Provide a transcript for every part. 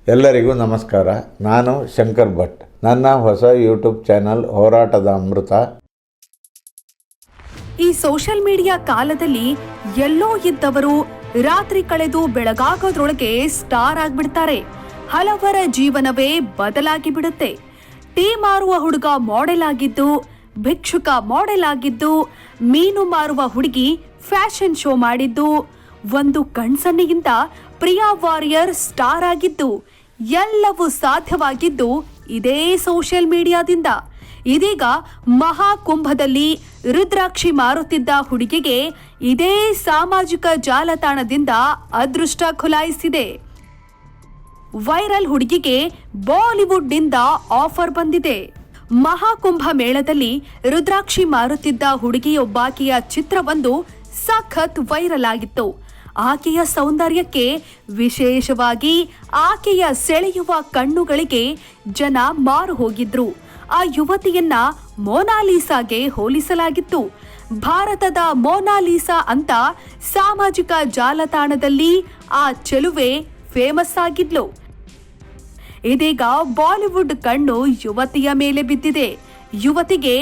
ಎಲ್ಲರಿಗೂ ನಮಸ್ಕಾರ. ನಾನು ಶಂಕರ್ ಭಟ್. ನನ್ನ ಹೊಸ ಯೂಟ್ಯೂಬ್ ಚಾನಲ್ ಹೋರಾಟದ ಅಮೃತ. ಈ ಸೋಷಿಯಲ್ ಮೀಡಿಯಾ ಕಾಲದಲ್ಲಿ ಎಲ್ಲೋ ಇದ್ದವರು ರಾತ್ರಿ ಕಳೆದು ಬೆಳಗಾಗೋದ್ರೊಳಗೆ ಸ್ಟಾರ್ ಆಗ್ಬಿಡ್ತಾರೆ. ಹಲವರ ಜೀವನವೇ ಬದಲಾಗಿ ಬಿಡುತ್ತೆ. ಟೀ ಮಾರುವ ಹುಡುಗ ಮಾಡೆಲ್ ಆಗಿದ್ದು, ಭಿಕ್ಷುಕ ಮಾಡೆಲ್ ಆಗಿದ್ದು, ಮೀನು ಮಾರುವ ಹುಡುಗಿ ಫ್ಯಾಷನ್ ಶೋ ಮಾಡಿದ್ದು, ಒಂದು ಕಣ್ಸನ್ನೆಯಿಂದ ಪ್ರಿಯಾ ವಾರಿಯರ್ ಸ್ಟಾರ್ ಆಗಿದ್ದು, ಎಲ್ಲವೂ ಸಾಧ್ಯವಾಗಿದ್ದು ಇದೇ ಸೋಷಿಯಲ್ ಮೀಡಿಯಾದಿಂದ. ಇದೀಗ ಮಹಾಕುಂಭದಲ್ಲಿ ರುದ್ರಾಕ್ಷಿ ಮಾರುತ್ತಿದ್ದ ಹುಡುಗಿಗೆ ಇದೇ ಸಾಮಾಜಿಕ ಜಾಲತಾಣದಿಂದ ಅದೃಷ್ಟ ಖುಲಾಯಿಸಿದೆ. ವೈರಲ್ ಹುಡುಗಿಗೆ ಬಾಲಿವುಡ್ನಿಂದ ಆಫರ್ ಬಂದಿದೆ. ಮಹಾಕುಂಭ ಮೇಳದಲ್ಲಿ ರುದ್ರಾಕ್ಷಿ ಮಾರುತ್ತಿದ್ದ ಹುಡುಗಿಯೊಬ್ಬಾಕೆಯ ಚಿತ್ರವೊಂದು ಸಖತ್ ವೈರಲ್ ಆಗಿತ್ತು. ಆಕೆಯ ಸೌಂದರ್ಯಕ್ಕೆ, ವಿಶೇಷವಾಗಿ ಆಕೆಯ ಸೆಳೆಯುವ ಕಣ್ಣುಗಳಿಗೆ ಜನ ಮಾರು ಹೋಗಿದ್ರು. ಆ ಯುವತಿಯನ್ನ ಮೋನಾಲಿಸಾಗೆ ಹೋಲಿಸಲಾಗಿತ್ತು. ಭಾರತದ ಮೋನಾಲಿಸಾ ಅಂತ ಸಾಮಾಜಿಕ ಜಾಲತಾಣದಲ್ಲಿ ಆ ಚೆಲುವೆ ಫೇಮಸ್ ಆಗಿದ್ಲು. ಇದೀಗ ಬಾಲಿವುಡ್ ಕಣ್ಣು ಯುವತಿಯ ಮೇಲೆ ಬಿದ್ದಿದೆ. ಯುವತಿಗೆ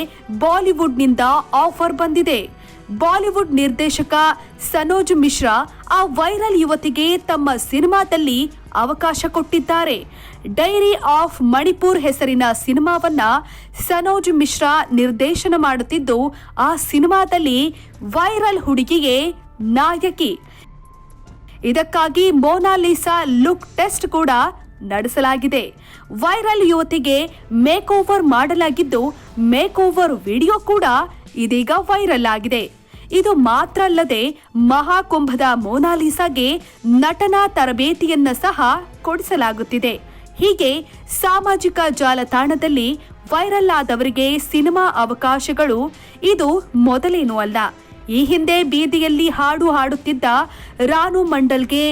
ಬಾಲಿವುಡ್ನಿಂದ ಆಫರ್ ಬಂದಿದೆ. ಬಾಲಿವುಡ್ ನಿರ್ದೇಶಕ ಸನೋಜ್ ಮಿಶ್ರಾ ಆ ವೈರಲ್ ಯುವತಿಗೆ ತಮ್ಮ ಸಿನಿಮಾದಲ್ಲಿ ಅವಕಾಶ ಕೊಟ್ಟಿದ್ದಾರೆ. ಡೈರಿ ಆಫ್ ಮಣಿಪುರ್ ಹೆಸರಿನ ಸಿನಿಮಾವನ್ನ ಸನೋಜ್ ಮಿಶ್ರಾ ನಿರ್ದೇಶನ ಮಾಡುತ್ತಿದ್ದು, ಆ ಸಿನಿಮಾದಲ್ಲಿ ವೈರಲ್ ಹುಡುಗಿಗೆ ನಾಯಕಿ. ಇದಕ್ಕಾಗಿ ಮೋನಾಲಿಸಾ ಲುಕ್ ಟೆಸ್ಟ್ ಕೂಡ ನಡೆಸಲಾಗಿದೆ. ವೈರಲ್ ಯುವತಿಗೆ ಮೇಕ್ ಓವರ್ ಮಾಡಲಾಗಿದ್ದು, ಮೇಕ್ ಓವರ್ ವಿಡಿಯೋ ಕೂಡ ಇದೀಗ ವೈರಲ್ ಆಗಿದೆ. ಇದು ಮಾತ್ರ ಅಲ್ಲದೆ ಮಹಾಕುಂಭದ ಮೋನಾಲಿಸಾಗೆ ನಟನಾ ತರಬೇತಿಯನ್ನ ಸಹ ಕೊಡಿಸಲಾಗುತ್ತಿದೆ. ಹೀಗೆ ಸಾಮಾಜಿಕ ಜಾಲತಾಣದಲ್ಲಿ ವೈರಲ್ ಆದವರಿಗೆ ಸಿನಿಮಾ ಅವಕಾಶಗಳು ಇದು ಮೊದಲೇನೂ ಅಲ್ಲ. ಈ ಹಿಂದೆ ಬೀದಿಯಲ್ಲಿ ಹಾಡು ಹಾಡುತ್ತಿದ್ದ ರಾನು ಮಂಡಲ್ಗೆ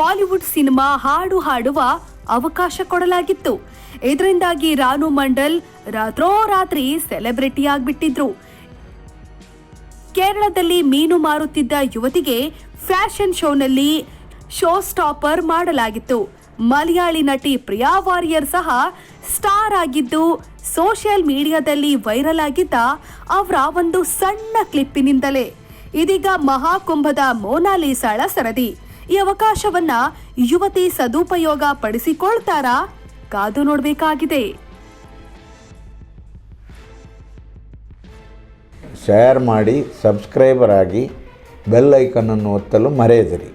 ಬಾಲಿವುಡ್ ಸಿನಿಮಾ ಹಾಡು ಹಾಡುವ ಅವಕಾಶ ಕೊಡಲಾಗಿತ್ತು. ಇದರಿಂದಾಗಿ ರಾನು ಮಂಡಲ್ ರಾತ್ರೋರಾತ್ರಿ ಸೆಲೆಬ್ರಿಟಿ ಆಗ್ಬಿಟ್ಟಿದ್ರು. ಕೇರಳದಲ್ಲಿ ಮೀನು ಮಾರುತ್ತಿದ್ದ ಯುವತಿಗೆ ಫ್ಯಾಷನ್ ಶೋನಲ್ಲಿ ಶೋ ಸ್ಟಾಪರ್ ಮಾಡಲಾಗಿತ್ತು. ಮಲಯಾಳಿ ನಟಿ ಪ್ರಿಯಾ ವಾರಿಯರ್ ಸಹ ಸ್ಟಾರ್ ಆಗಿದ್ದು, ಸೋಷಿಯಲ್ ಮೀಡಿಯಾದಲ್ಲಿ ವೈರಲ್ ಆಗಿದ್ದ ಅವರ ಒಂದು ಸಣ್ಣ ಕ್ಲಿಪ್ಪಿನಿಂದಲೇ ಇದೀಗ ಮಹಾಕುಂಭದ ಮೋನಾಲಿಸಾಳ ಸರದಿ. ಈ ಅವಕಾಶವನ್ನ ಯುವತಿ ಸದುಪಯೋಗ ಪಡಿಸಿಕೊಳ್ತಾರಾ? ಕಾದು ನೋಡಬೇಕಾಗಿದೆ. ಶೇರ್ ಮಾಡಿ, ಸಬ್ಸ್ಕ್ರೈಬರ್ ಆಗಿ, ಬೆಲ್ ಐಕನ್ ಅನ್ನು ಒತ್ತಲು ಮರೆಯದಿರಿ.